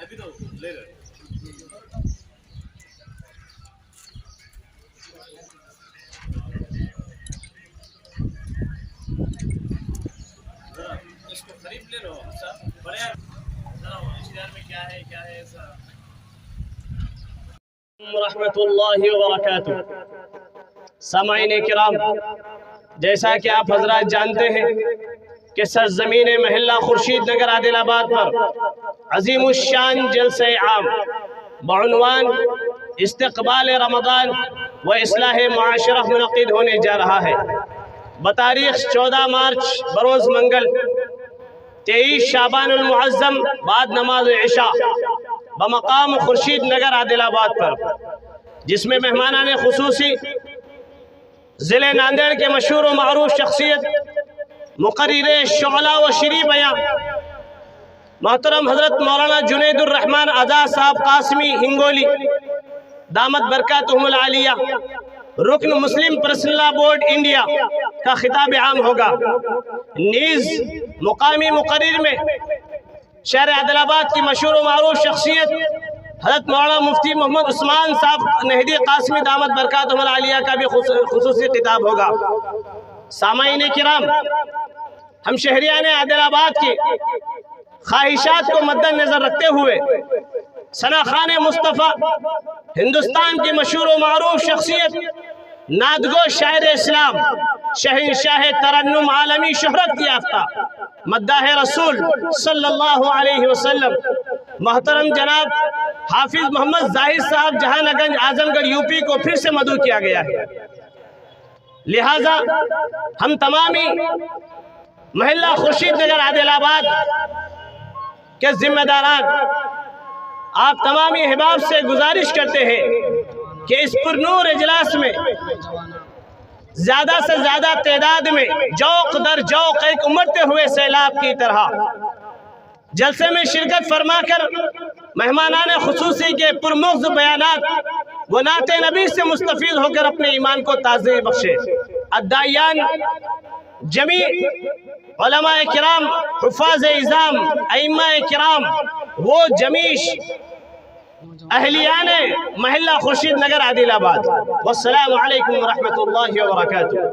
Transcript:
اس کو قریب لے لو سر، بڑے اشتہار میں کیا ہے ایسا. ورحمۃ اللہ وبرکاتہ. سامعین کرام، جیسا کہ آپ حضرات جانتے ہیں کہ سرزمین محلہ خورشید نگر عادل آباد پر عظیم الشان جلسہ عام بعنوان استقبال رمضان و اصلاح معاشرہ منعقد ہونے جا رہا ہے. بتاریخ 14 مارچ بروز منگل 23 شعبان المعظم بعد نماز عشاء بمقام خورشید نگر عادل آباد پر، جس میں مہمانان خصوصی ضلع ناندیڑ کے مشہور و معروف شخصیت مقرر شعلہ و شیریں بیاں محترم حضرت مولانا جنید الرحمن آزاد صاحب قاسمی ہنگولی دامت برکاتہم العالیہ رکن مسلم پرسنل لا بورڈ انڈیا کا خطاب عام ہوگا. نیز مقامی مقرر میں شہر عادل آباد کی مشہور و معروف شخصیت حضرت مولانا مفتی محمد عثمان صاحب نہدی قاسمی دامت برکاتہم العالیہ کا بھی خصوصی خطاب ہوگا. سامعین کرام، ہم شہریان عادل آباد کی خواہشات کو مد نظر رکھتے ہوئے ثنا خان مصطفیٰ ہندوستان کی مشہور و معروف شخصیت نعتگو شاعر اسلام شہنشاہ ترنم عالمی شہرت یافتہ مداح رسول صلی اللہ علیہ وسلم محترم جناب حافظ محمد زاہد صاحب جہانہ گنج اعظم گڑھ یو پی کو پھر سے مدعو کیا گیا ہے. لہٰذا ہم تمامی محلہ خورشید نگر عادل آباد کے ذمہ داران آپ تمامی احباب سے گزارش کرتے ہیں کہ اس پرنور اجلاس میں زیادہ سے زیادہ تعداد میں جوق در جوق ایک امڑتے ہوئے سیلاب کی طرح جلسے میں شرکت فرما کر مہمانان خصوصی کے پرمغز بیانات و نعت نبی سے مستفید ہو کر اپنے ایمان کو تازہ بخشے. الداعیان جمیع علماء کرام، حفاظ اعظام، ائمہ کرام، وہ جمیع اہلیان محلہ خورشید نگر عادل آباد. والسلام علیکم ورحمۃ اللہ وبرکاتہ.